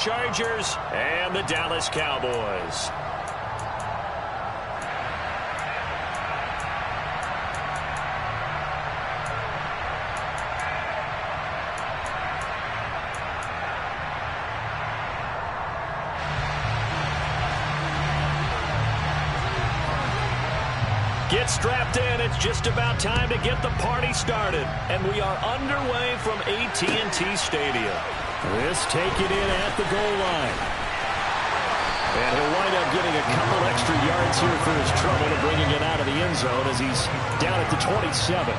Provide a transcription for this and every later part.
Chargers and the Dallas Cowboys. Get strapped in. It's just about time to get the party started. And we are underway from AT&T Stadium. This taken in at the goal line. And he'll wind up getting a couple extra yards here for his trouble and bringing it out of the end zone as he's down at the 27.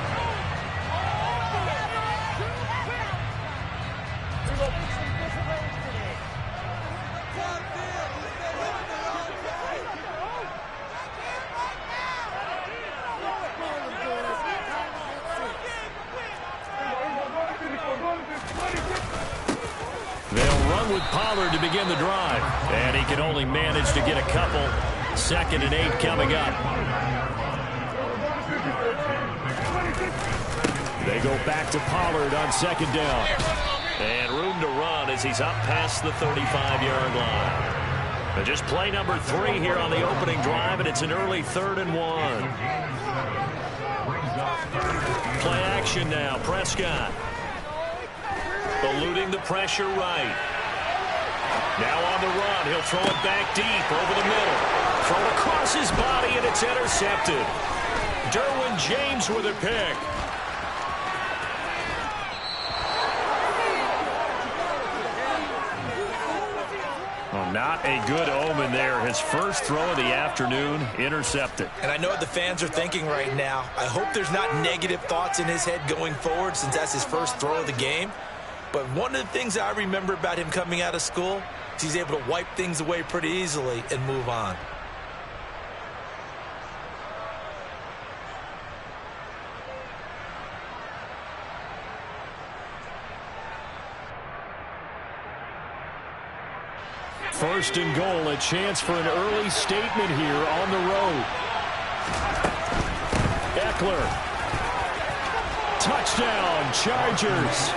Pollard to begin the drive, and he can only manage to get a couple. 2nd and 8 coming up. They go back to Pollard on 2nd down, and room to run as he's up past the 35-yard line. But just play number 3 here on the opening drive, and it's an early 3rd and 1. Play action now. Prescott eluding the pressure right. Now on the run, he'll throw it back deep over the middle. Thrown across his body, and it's intercepted. Derwin James with a pick. Well, not a good omen there. His first throw of the afternoon, intercepted. And I know what the fans are thinking right now. I hope there's not negative thoughts in his head going forward since that's his first throw of the game. But one of the things I remember about him coming out of school is he's able to wipe things away pretty easily and move on. First and goal, a chance for an early statement here on the road. Eckler. Touchdown, Chargers.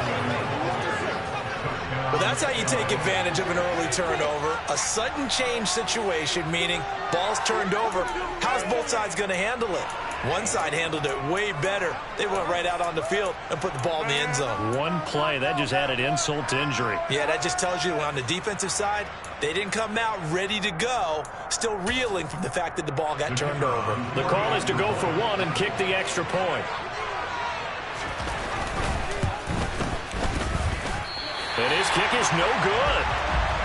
Well, that's how you take advantage of an early turnover. A sudden change situation, meaning ball's turned over. How's both sides going to handle it? One side handled it way better. They went right out on the field and put the ball in the end zone. One play, that just added insult to injury. Yeah, that just tells you on the defensive side, they didn't come out ready to go, still reeling from the fact that the ball got turned over. The call is to go for 1 and kick the extra point. And his kick is no good.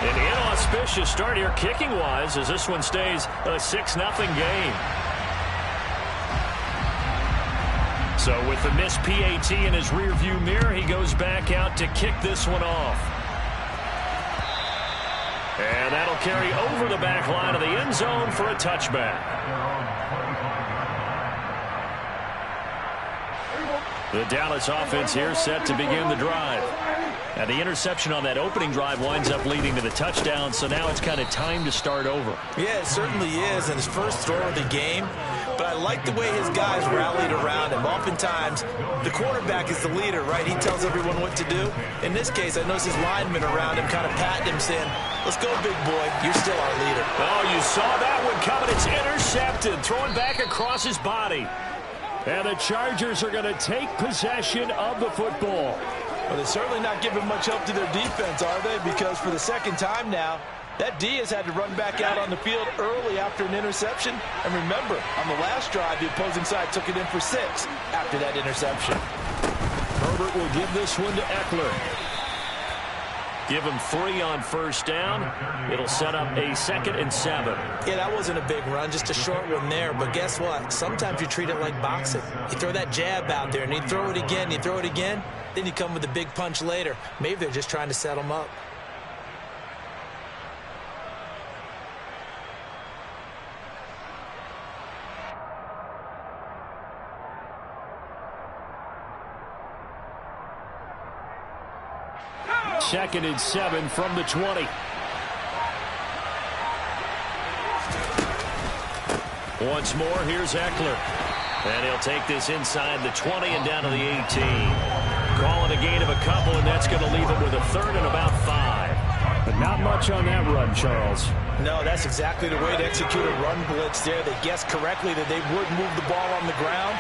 An inauspicious start here kicking-wise as this one stays a 6-0 game. So with the missed PAT in his rearview mirror, he goes back out to kick this one off. And that'll carry over the back line of the end zone for a touchback. The Dallas offense here set to begin the drive. Now the interception on that opening drive winds up leading to the touchdown, so now it's kind of time to start over. Yeah, it certainly is, and his first throw of the game. But I like the way his guys rallied around him. Oftentimes, the quarterback is the leader, right? He tells everyone what to do. In this case, I noticed his linemen around him kind of patting him, saying, "Let's go, big boy. You're still our leader." Oh, you saw that one coming. It's intercepted, throwing back across his body. And the Chargers are going to take possession of the football. Well, they're certainly not giving much help to their defense, are they? Because for the second time now, that D has had to run back out on the field early after an interception. And remember, on the last drive, the opposing side took it in for 6 after that interception. Herbert will give this one to Eckler. Give him 3 on first down. It'll set up a 2nd and 7. Yeah, that wasn't a big run, just a short one there. But guess what? Sometimes you treat it like boxing. You throw that jab out there, and you throw it again, you throw it again. Then you come with a big punch later. Maybe they're just trying to set him up. Second and 7 from the 20. Once more, here's Eckler. And he'll take this inside the 20 and down to the 18. Calling a gain of a couple, and that's going to leave him with a 3rd and about 5. The Not much on that run, Charles. No, that's exactly the way to execute a run blitz there. They guessed correctly that they would move the ball on the ground,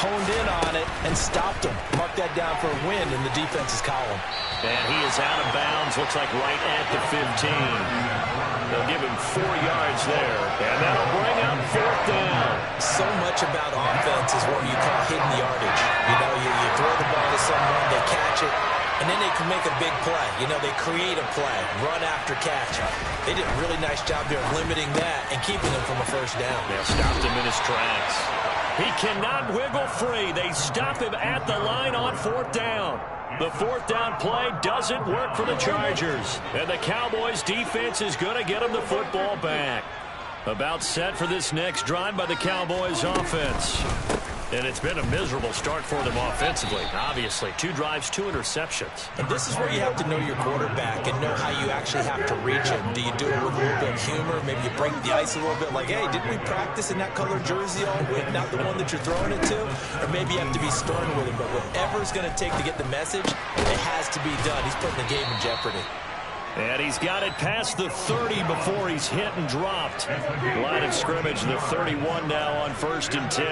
honed in on it, and stopped them. Mark that down for a win in the defense's column. And he is out of bounds, looks like right at the 15. They'll give him 4 yards there, and that'll bring up 4th down. So much about offense is what you call hidden yardage. You know, you throw the ball to someone, they catch it, and then they can make a big play. You know, they create a play, run after catch. They did a really nice job there of limiting that and keeping him from a first down. They stopped him in his tracks. He cannot wiggle free. They stop him at the line on 4th down. The 4th down play doesn't work for the Chargers. And the Cowboys defense is going to get him the football back. About set for this next drive by the Cowboys offense. And it's been a miserable start for them offensively. Obviously, 2 drives, 2 interceptions. And this is where you have to know your quarterback and know how you actually have to reach him. Do you do it with a little bit of humor? Maybe you break the ice a little bit like, hey, didn't we practice in that color jersey all week, not the one that you're throwing it to? Or maybe you have to be stern with him. But whatever it's going to take to get the message, it has to be done. He's putting the game in jeopardy. And he's got it past the 30 before he's hit and dropped. Line of scrimmage, the 31 now on 1st and 10.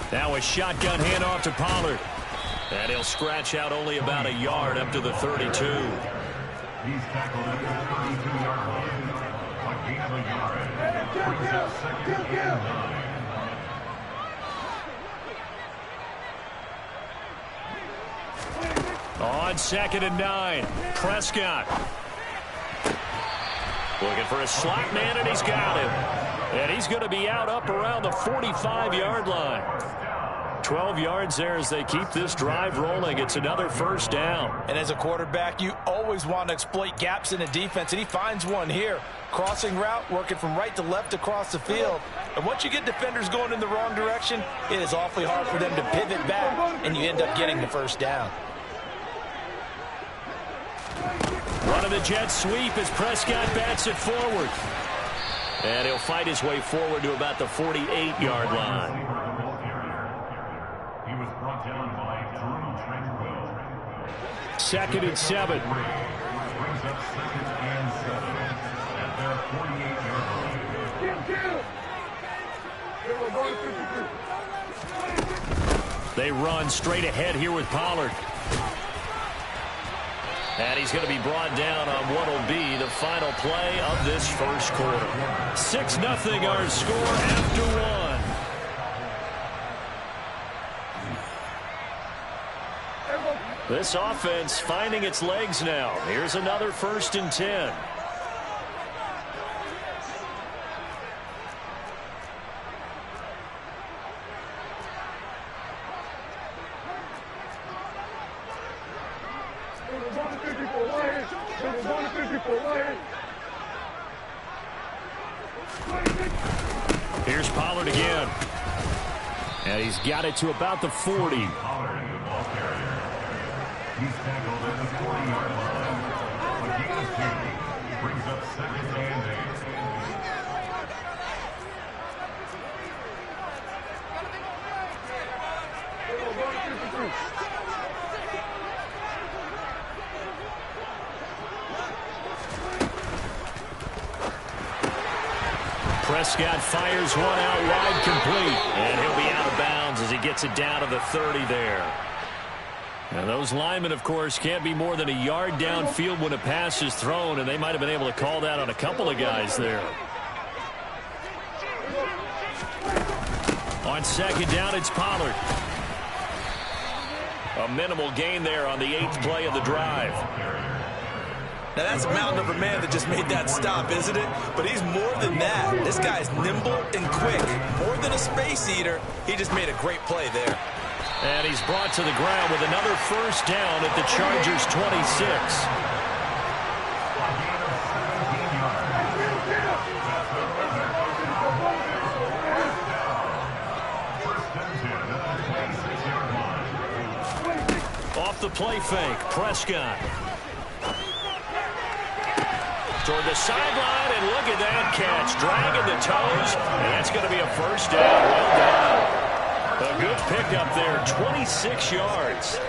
Now a shotgun handoff to Pollard. And he'll scratch out only about a yard up to the 32. He's tackled at the 32-yard line. A gain of a yard. Brings up 2nd and 9. On 2nd and 9, Prescott. Looking for a slot man, and he's got him. And he's going to be out up around the 45-yard line. 12 yards there as they keep this drive rolling. It's another 1st down. And as a quarterback, you always want to exploit gaps in the defense, and he finds one here. Crossing route, working from right to left across the field. And once you get defenders going in the wrong direction, it is awfully hard for them to pivot back, and you end up getting the 1st down. One of the Jets sweep as Prescott bats it forward. And he'll fight his way forward to about the 48-yard line. He was brought down by Drew Tranquil. 2nd and 7. Brings up 2nd and 7 at their 48-yard line. They run straight ahead here with Pollard. And he's going to be brought down on what will be the final play of this 1st quarter. 6-0 our score after 1. This offense finding its legs now. Here's another 1st and 10. Here's Pollard again. And he's got it to about the 40. Pollard, the ball carrier. He's tackled at the 40-yard line. A gain of 2. Brings up 2nd and 8. Prescott fires one out wide, complete. And he'll be out of bounds as he gets it down to the 30 there. And those linemen, of course, can't be more than a yard downfield when a pass is thrown, and they might have been able to call that on a couple of guys there. On 2nd down, it's Pollard. A minimal gain there on the 8th play of the drive. Now, that's a mountain of a man that just made that stop, isn't it? But he's more than that. This guy's nimble and quick. More than a space eater, he just made a great play there. And he's brought to the ground with another 1st down at the Chargers' 26. Off the play fake, Prescott. toward the sideline, and look at that catch. Dragging the toes, and that's going to be a first down. Well done. A good pickup there, 26 yards.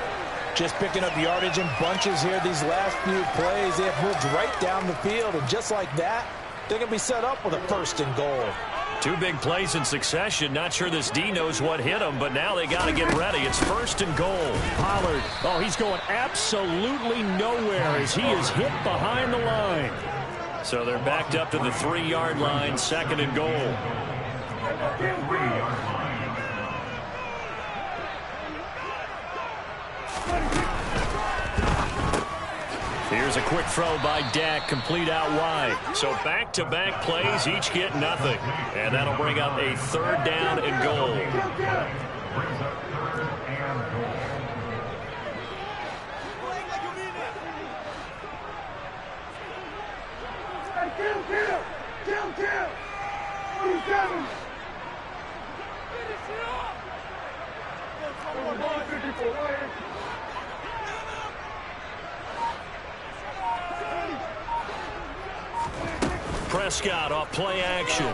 Just picking up yardage in bunches here these last few plays. They have moved right down the field, and just like that, they're going to be set up with a first and goal. Two big plays in succession. Not sure this D knows what hit him, but now they got to get ready. It's first and goal. Pollard, oh, he's going absolutely nowhere as he is hit behind the line. So they're backed up to the 3-yard line, second and goal. Here's a quick throw by Dak, complete out wide. So back-to-back plays, each get nothing. And that'll bring up a third down and goal. Prescott off play action.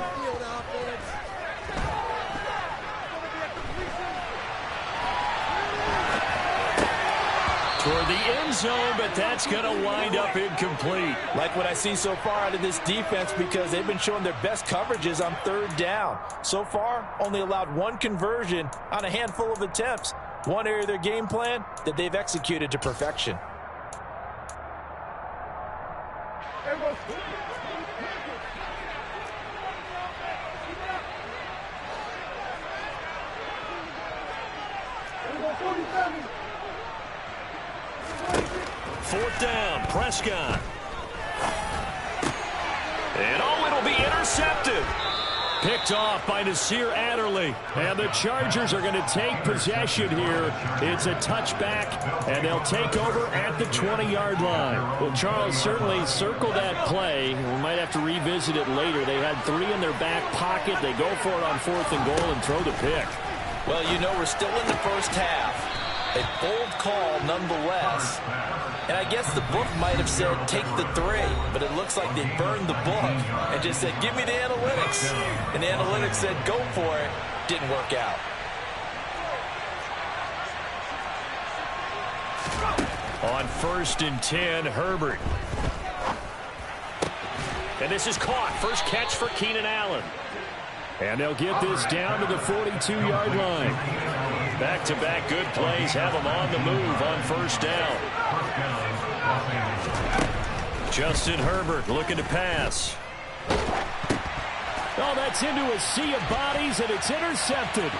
Toward the end zone, but that's going to wind up incomplete. Like what I see so far out of this defense, because they've been showing their best coverages on third down. So far, only allowed one conversion on a handful of attempts. One area of their game plan that they've executed to perfection. Fourth down, Prescott. And oh, it'll be intercepted. Picked off by Nasir Adderley. And the Chargers are going to take possession here. It's a touchback, and they'll take over at the 20-yard line. Well, Charles certainly circled that play. We might have to revisit it later. They had 3 in their back pocket. They go for it on fourth and goal and throw the pick. Well, you know, we're still in the first half. A bold call nonetheless. And I guess the book might have said take the 3, but it looks like they burned the book and just said give me the analytics. And the analytics said go for it. Didn't work out. On first and 10, Herbert. And this is caught. First catch for Keenan Allen. And they'll get this down to the 42-yard line. Back-to-back good plays have them on the move on first down. Justin Herbert looking to pass. Oh, that's into a sea of bodies, and it's intercepted.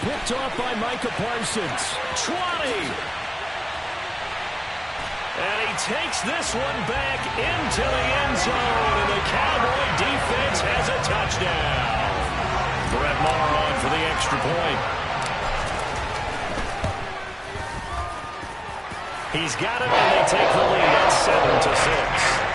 Picked off by Micah Parsons. 20. And he takes this one back into the end zone, and the Cowboy defense has a touchdown. Brett Maher on for the extra point. He's got it, and they take the lead at 7-6.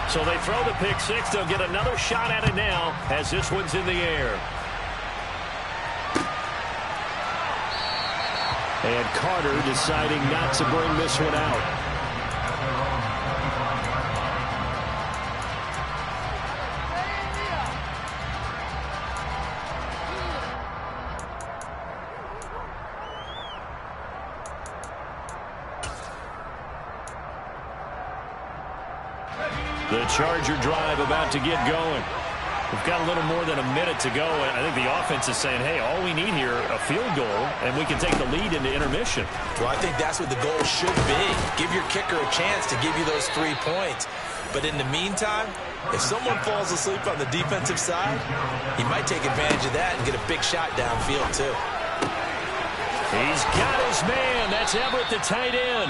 So they throw the pick six. They'll get another shot at it now as this one's in the air. And Carter deciding not to bring this one out. The Charger drive about to get going. We've got a little more than a minute to go. I think the offense is saying, hey, all we need here, a field goal, and we can take the lead into intermission. Well, I think that's what the goal should be. Give your kicker a chance to give you those 3 points. But in the meantime, if someone falls asleep on the defensive side, he might take advantage of that and get a big shot downfield, too. He's got his man. That's Everett, the tight end.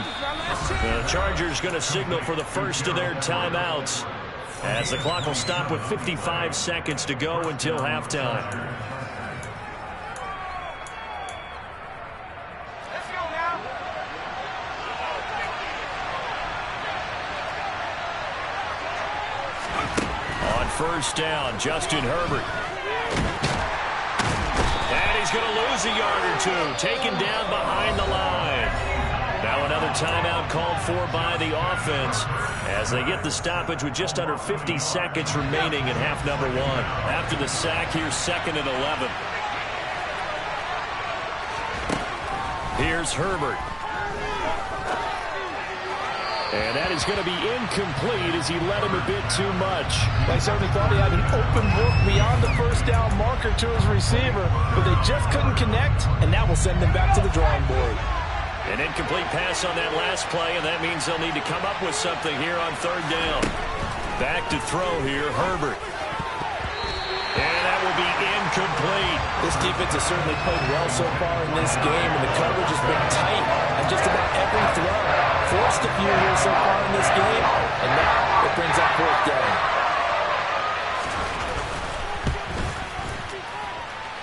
The Chargers going to signal for the first of their timeouts, as the clock will stop with 55 seconds to go until halftime. Let's go now. On first down, Justin Herbert. And he's going to lose a yard or two. Taken down behind the line. Now another timeout called for by the offense as they get the stoppage with just under 50 seconds remaining in half number one. After the sack, here's 2nd and 11. Here's Herbert. And that is going to be incomplete as he led him a bit too much. They certainly thought he had an open look beyond the first down marker to his receiver, but they just couldn't connect, and that will send them back to the drawing board. An incomplete pass on that last play, and that means they'll need to come up with something here on 3rd down. Back to throw here, Herbert. And that will be incomplete. This defense has certainly played well so far in this game, and the coverage has been tight on just about every throw. Forced a few here so far in this game, and now it brings up 4th down.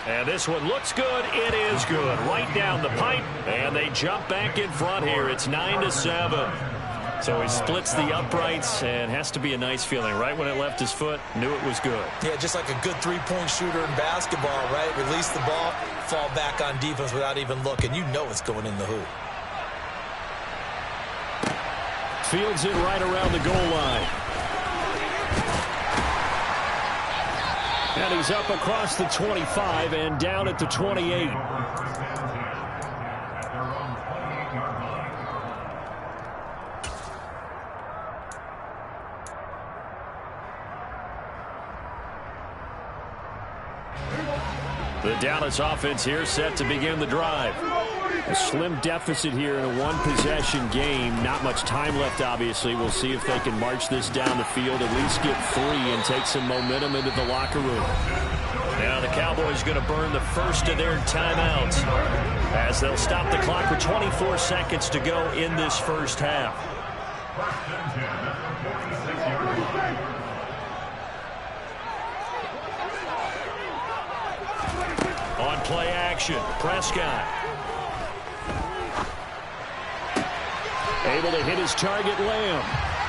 And this one looks good. It is good. Right down the pipe, and they jump back in front here. It's 9-7. So he splits the uprights, and has to be a nice feeling. Right when it left his foot, knew it was good. Yeah, just like a good three-point shooter in basketball, right? Release the ball, fall back on defense without even looking. You know it's going in the hoop. Fields it right around the goal line. And he's up across the 25 and down at the 28. The Dallas offense here set to begin the drive. A slim deficit here in a one-possession game. Not much time left, obviously. We'll see if they can march this down the field, at least get 3 and take some momentum into the locker room. Now the Cowboys going to burn the first of their timeouts as they'll stop the clock with 24 seconds to go in this first half. On play action, Prescott. Able to hit his target, Lamb.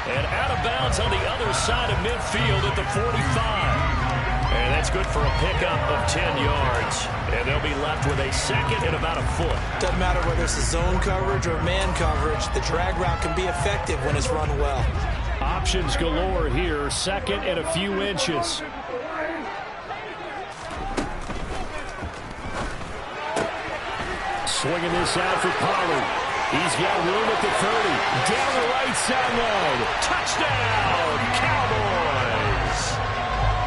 And out of bounds on the other side of midfield at the 45. And that's good for a pickup of 10 yards. And they'll be left with a 2nd and about a foot. Doesn't matter whether it's a zone coverage or man coverage. The drag route can be effective when it's run well. Options galore here. 2nd and a few inches. Swinging this out for Pollard. He's got room at the 30. Down the right sideline. Touchdown, Cowboys.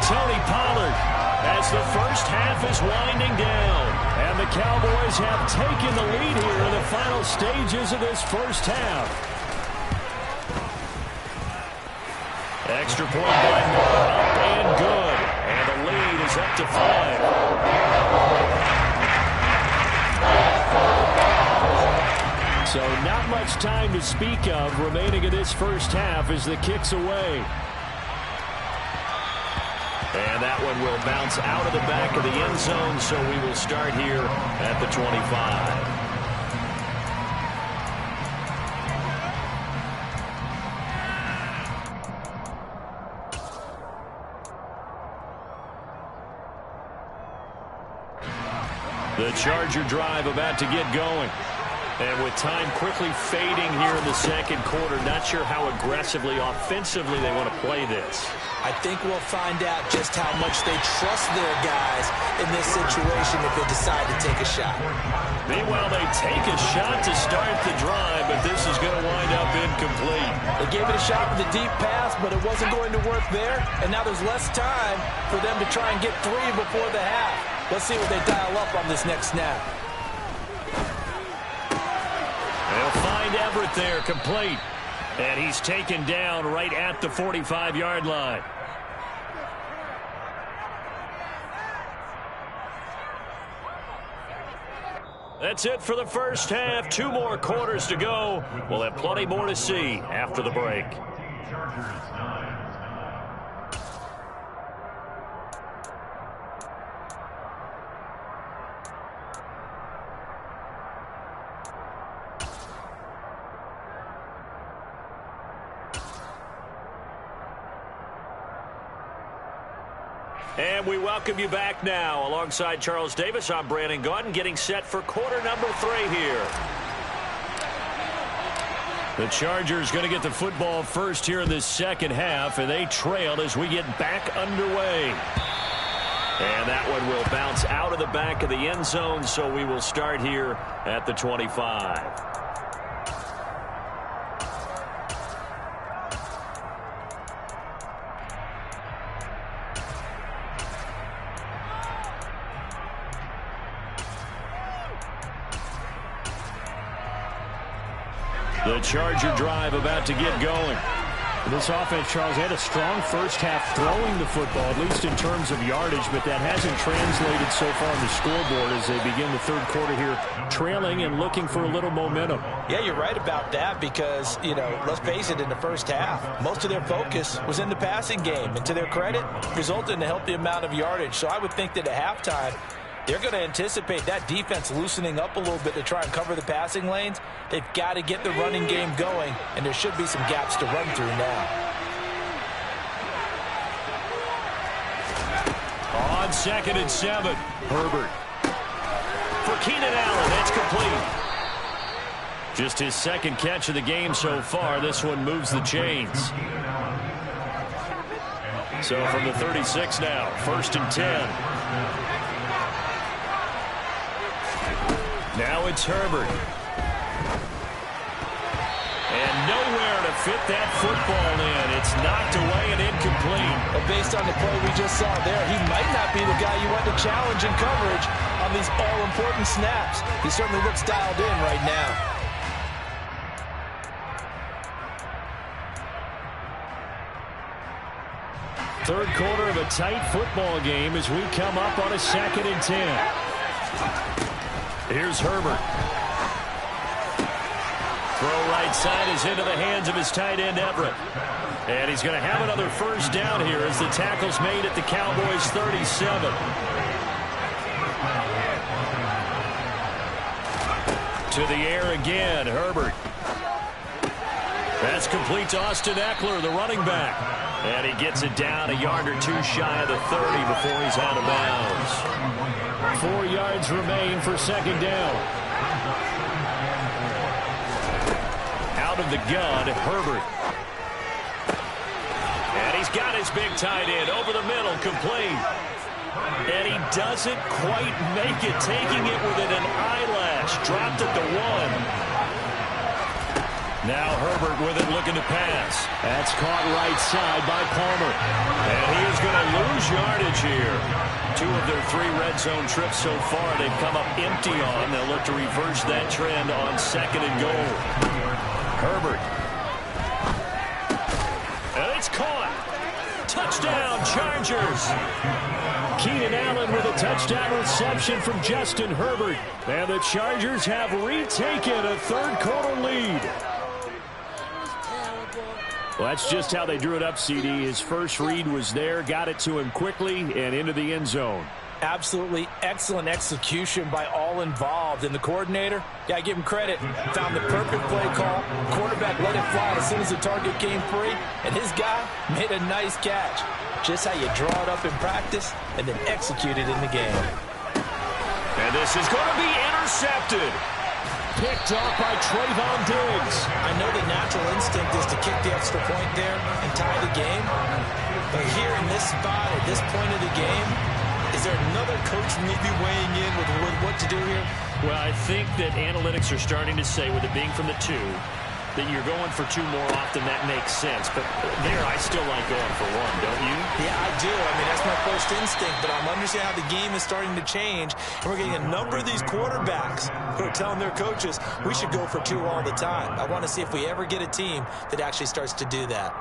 Tony Pollard as the first half is winding down. And the Cowboys have taken the lead here in the final stages of this first half. Extra point by Moore, up and good. And the lead is up to 5. So not much time to speak of remaining in this first half as the kick's away. And that one will bounce out of the back of the end zone, so we will start here at the 25. The Charger drive about to get going. And with time quickly fading here in the second quarter, not sure how aggressively, offensively they want to play this. I think we'll find out just how much they trust their guys in this situation if they decide to take a shot. Meanwhile, they take a shot to start the drive, but this is going to wind up incomplete. They gave it a shot with a deep pass, but it wasn't going to work there, and now there's less time for them to try and get 3 before the half. Let's see what they dial up on this next snap. They'll find Everett there, complete. And he's taken down right at the 45-yard line. That's it for the first half. 2 more quarters to go. We'll have plenty more to see after the break. And we welcome you back now. Alongside Charles Davis, I'm Brandon Gaudin, getting set for quarter number 3 here. The Chargers going to get the football first here in this second half, and they trail as we get back underway. And that one will bounce out of the back of the end zone, so we will start here at the 25. The Charger drive about to get going. This offense, Charles, had a strong first half throwing the football, at least in terms of yardage, but that hasn't translated so far on the scoreboard as they begin the third quarter here, trailing and looking for a little momentum. Yeah, you're right about that because, let's face it, in the first half, most of their focus was in the passing game. And to their credit, resulted in a healthy amount of yardage. So I would think that at halftime, they're going to anticipate that defense loosening up a little bit to try and cover the passing lanes. They've got to get the running game going, and there should be some gaps to run through now. On 2nd and 7, Herbert. For Keenan Allen, that's complete. Just his second catch of the game so far. This one moves the chains. So from the 36 now, 1st and 10. Now it's Herbert. And nowhere to fit that football in. It's knocked away and incomplete. But based on the play we just saw there, he might not be the guy you want to challenge in coverage on these all-important snaps. He certainly looks dialed in right now. Third quarter of a tight football game as we come up on a 2nd and 10. Here's Herbert. Throw right side is into the hands of his tight end, Everett. And he's going to have another first down here as the tackle's made at the Cowboys' 37. To the air again, Herbert. That's complete to Austin Eckler, the running back. And he gets it down a yard or two shy of the 30 before he's out of bounds. 4 yards remain for 2nd down. Out of the gun, Herbert. And he's got his big tight end over the middle, complete. And he doesn't quite make it, taking it within an eyelash. Dropped at the 1. Now Herbert with it, looking to pass. That's caught right side by Palmer. And he is going to lose yardage here. 2 of their 3 red zone trips so far they've come up empty on. They'll look to reverse that trend on 2nd and goal. Herbert. And it's caught. Touchdown, Chargers. Keenan Allen with a touchdown reception from Justin Herbert. And the Chargers have retaken a third quarter lead. Well, that's just how they drew it up, CD. His first read was there, got it to him quickly, and into the end zone. Absolutely excellent execution by all involved. And the coordinator, got to give him credit, found the perfect play call. Quarterback let it fly as soon as the target came free, and his guy made a nice catch. Just how you draw it up in practice and then execute it in the game. And this is going to be intercepted. Picked off by Trayvon Diggs. I know the natural instinct is to kick the extra point there and tie the game. But here in this spot, at this point of the game, is there another coach maybe weighing in with what to do here? Well, I think that analytics are starting to say, with it being from the 2, that you're going for 2 more often. That makes sense. But there, I still like going for 1, don't you? Yeah, I do. I mean, that's my first instinct. But I'm understanding how the game is starting to change. And we're getting a number of these quarterbacks who are telling their coaches, we should go for 2 all the time. I want to see if we ever get a team that actually starts to do that.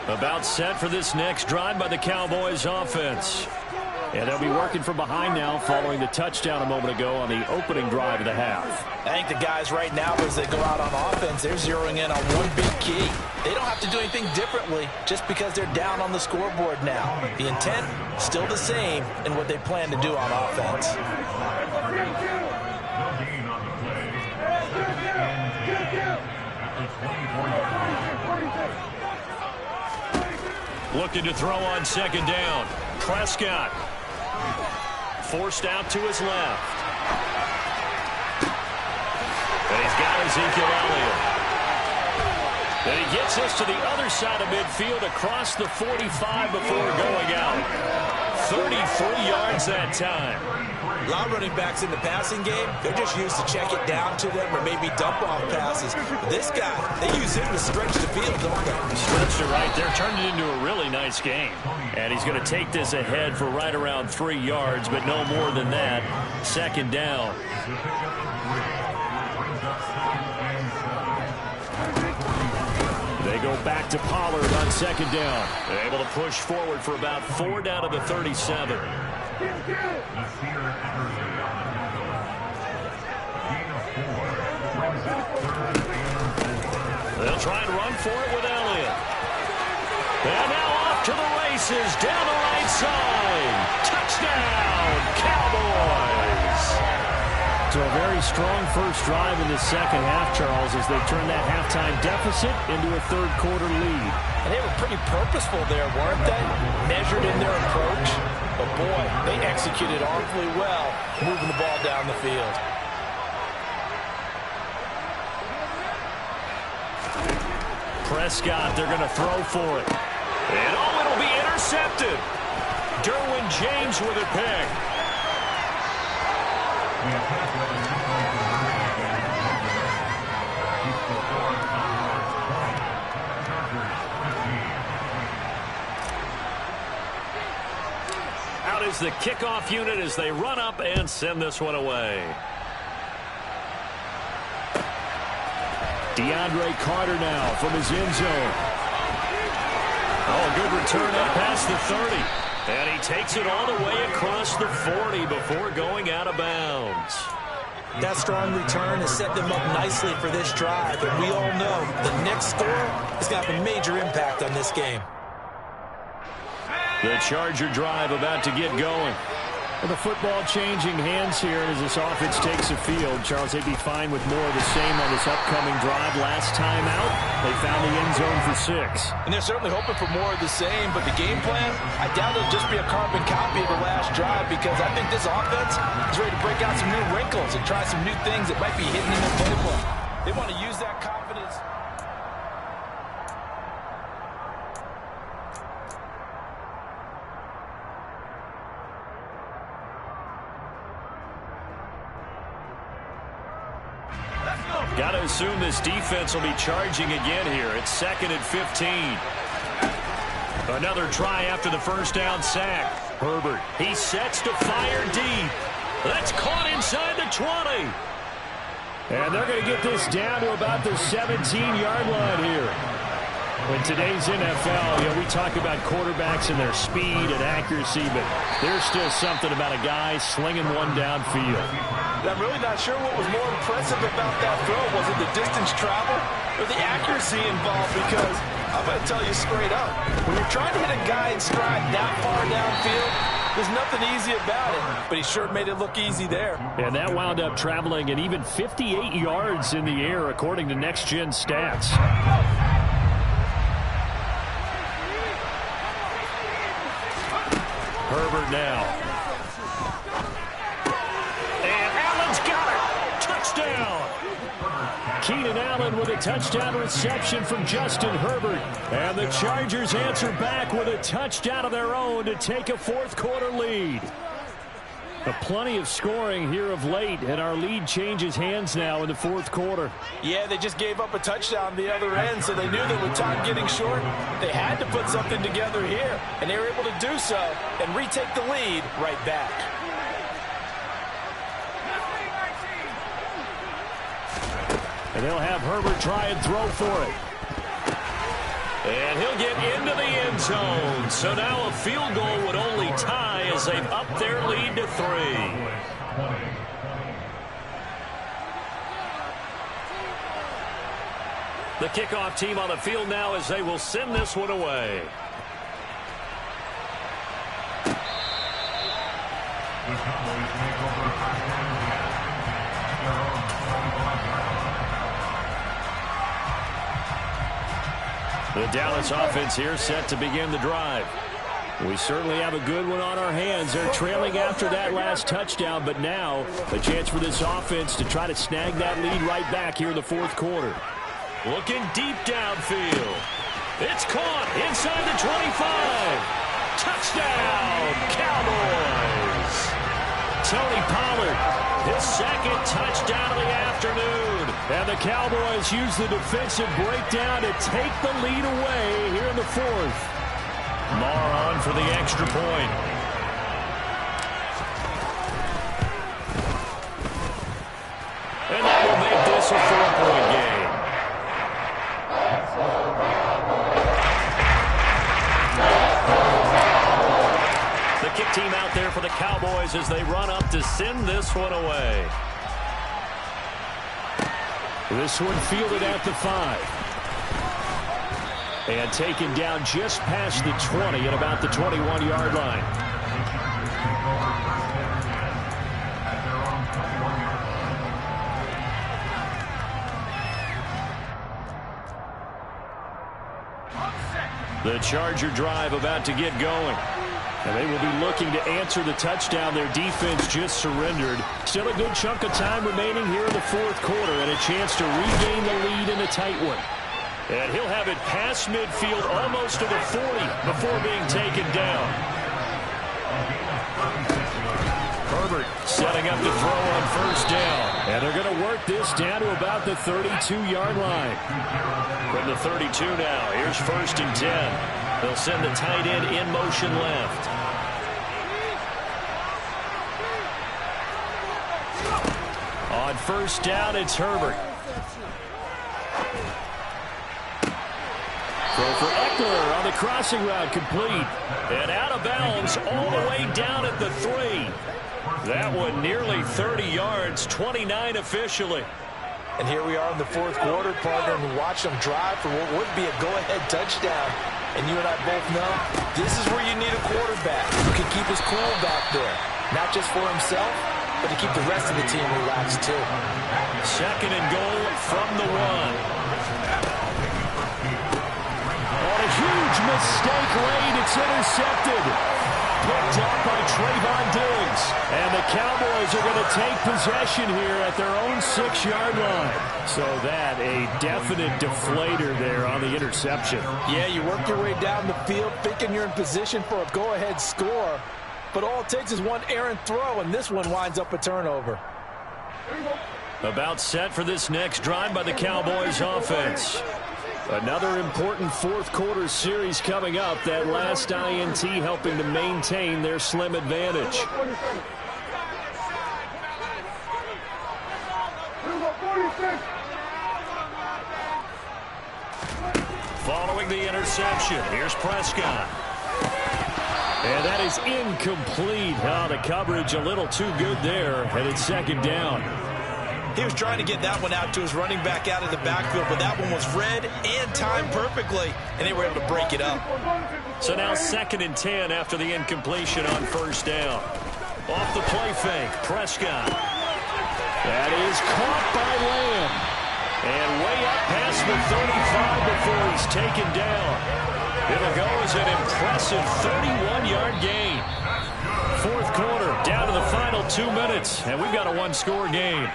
About set for this next drive by the Cowboys offense. And they'll be working from behind now following the touchdown a moment ago on the opening drive of the half. I think the guys right now, as they go out on offense, they're zeroing in on one big key. They don't have to do anything differently just because they're down on the scoreboard now. The intent, still the same in what they plan to do on offense. The gain on the play. After 24 yards. Looking to throw on second down. Prescott. Forced out to his left. And he's got Ezekiel Elliott. And he gets this to the other side of midfield across the 45 before going out. 33 yards that time. A lot of running backs in the passing game, they're just used to check it down to them or maybe dump off passes. This guy, they use him to stretch the field, don't they? Stretched it right there, turned it into a really nice game. And he's going to take this ahead for right around 3 yards, but no more than that. Second down. They go back to Pollard on second down. They're able to push forward for about 4 down to the 37. They'll try and run for it with Elliott. And now off to the races down the right side. Touchdown, Cowboys. So a very strong first drive in the second half, Charles, as they turn that halftime deficit into a third quarter lead. And they were pretty purposeful there, weren't they? Measured in their approach. But boy, they executed awfully well, moving the ball down the field. Prescott, they're going to throw for it. And oh, it'll be intercepted. Derwin James with a pick. Out is the kickoff unit as they run up and send this one away. DeAndre Carter now from his end zone. Oh, good return up past the 30. And he takes it all the way across the 40 before going out of bounds. That strong return has set them up nicely for this drive. And we all know the next score has got a major impact on this game. The Charger drive about to get going. Well, the football changing hands here as this offense takes the field. Charles, they'd be fine with more of the same on this upcoming drive. Last time out, they found the end zone for 6. And they're certainly hoping for more of the same, but the game plan, I doubt it'll just be a carbon copy of the last drive, because I think this offense is ready to break out some new wrinkles and try some new things that might be hidden in their playbook. They want to use that confidence. Got to assume this defense will be charging again here. It's 2nd and 15. Another try after the first down sack. Herbert, he sets to fire deep. That's caught inside the 20. And they're going to get this down to about the 17-yard line here. In today's NFL, we talk about quarterbacks and their speed and accuracy, but there's still something about a guy slinging one downfield. I'm really not sure what was more impressive about that throw. Was it the distance travel or the accuracy involved? Because I'm going to tell you straight up, when you're trying to hit a guy in stride that far downfield, there's nothing easy about it. But he sure made it look easy there. And that wound up traveling at even 58 yards in the air, according to Next Gen Stats. Herbert now. Keenan Allen with a touchdown reception from Justin Herbert. And the Chargers answer back with a touchdown of their own to take a fourth quarter lead. Plenty of scoring here of late, and our lead changes hands now in the fourth quarter. Yeah, they just gave up a touchdown the other end, so they knew that with time getting short, they had to put something together here. And they were able to do so and retake the lead right back. And they'll have Herbert try and throw for it. And he'll get into the end zone. So now a field goal would only tie as they've upped their lead to 3. The kickoff team on the field now as they will send this one away. The Cowboys make over a first down at their own 25-yard line. The Dallas offense here set to begin the drive. We certainly have a good one on our hands. They're trailing after that last touchdown, but now a chance for this offense to try to snag that lead right back here in the fourth quarter. Looking deep downfield. It's caught inside the 25. Touchdown, Cowboys. Tony Pollard, his second touchdown of the afternoon. And the Cowboys use the defensive breakdown to take the lead away here in the fourth. Marr on for the extra point. And that will make this a 4-point game. The kick team out there for the Cowboys as they run up to send this one away. This one fielded at the 5. And taken down just past the 20 at about the 21-yard line. The Charger drive about to get going. And they will be looking to answer the touchdown their defense just surrendered. Still a good chunk of time remaining here in the fourth quarter and a chance to regain the lead in a tight one. And he'll have it past midfield almost to the 40 before being taken down. Herbert setting up to throw on first down. And they're going to work this down to about the 32-yard line. From the 32 now, here's 1st and 10. They'll send the tight end in motion left. On first down, it's Herbert. Throw for Eckler on the crossing route, complete. And out of bounds all the way down at the 3. That one nearly 30 yards, 29 officially. And here we are in the fourth quarter, partner, and watch them drive for what would be a go-ahead touchdown. And you and I both know this is where you need a quarterback who can keep his cool back there. Not just for himself, but to keep the rest of the team relaxed too. 2nd and goal from the 1. On a huge mistake late, it's intercepted. Picked up by Trayvon Diggs. And the Cowboys are going to take possession here at their own 6-yard line. So that a definite deflator there on the interception. Yeah, you work your way down the field thinking you're in position for a go-ahead score. But all it takes is one errant throw, and this one winds up a turnover. About set for this next drive by the Cowboys offense. Another important fourth quarter series coming up. That last INT helping to maintain their slim advantage. Following the interception, here's Prescott. And that is incomplete. Oh, the coverage a little too good there, and it's 2nd down. He was trying to get that one out to his running back out of the backfield, but that one was read and timed perfectly, and they were able to break it up. So now 2nd and 10 after the incompletion on first down. Off the play fake, Prescott. That is caught by Lamb. And way up past the 35 before he's taken down. It'll go as an impressive 31-yard gain. Fourth quarter, down to the final 2 minutes, and we've got a 1-score game.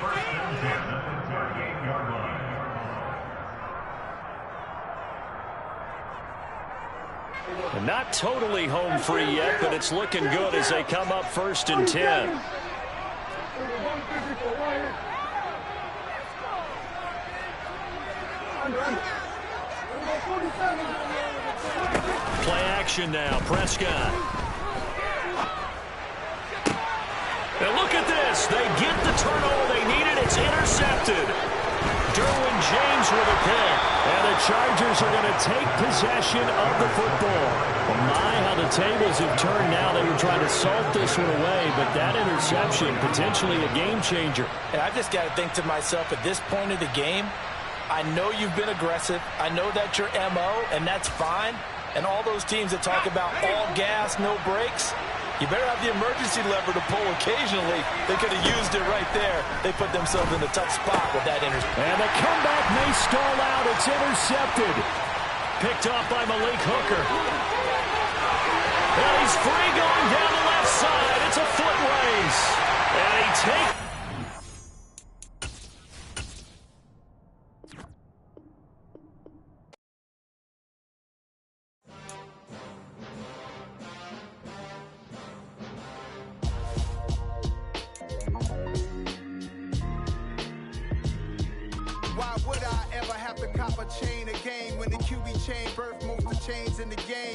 And not totally home free yet, but it's looking good as they come up 1st and 10. Play action now, Prescott. And look at this. They get the turnover they needed. It's intercepted. Derwin James with a pick. And the Chargers are going to take possession of the football. Well, my, how the tables have turned now. They were trying to salt this one away, but that interception, potentially a game changer. And I just got to think to myself, at this point of the game, I know you've been aggressive. I know that's your MO, and that's fine. And all those teams that talk about all gas, no brakes, you better have the emergency lever to pull occasionally. They could have used it right there. They put themselves in a tough spot with that interception. And the comeback may stall out. It's intercepted. picked off by Malik Hooker. And he's free going down the left side. It's a foot race. And he takes... Why would I ever have to cop a chain a game when the QB chain birth most of the chains in the game?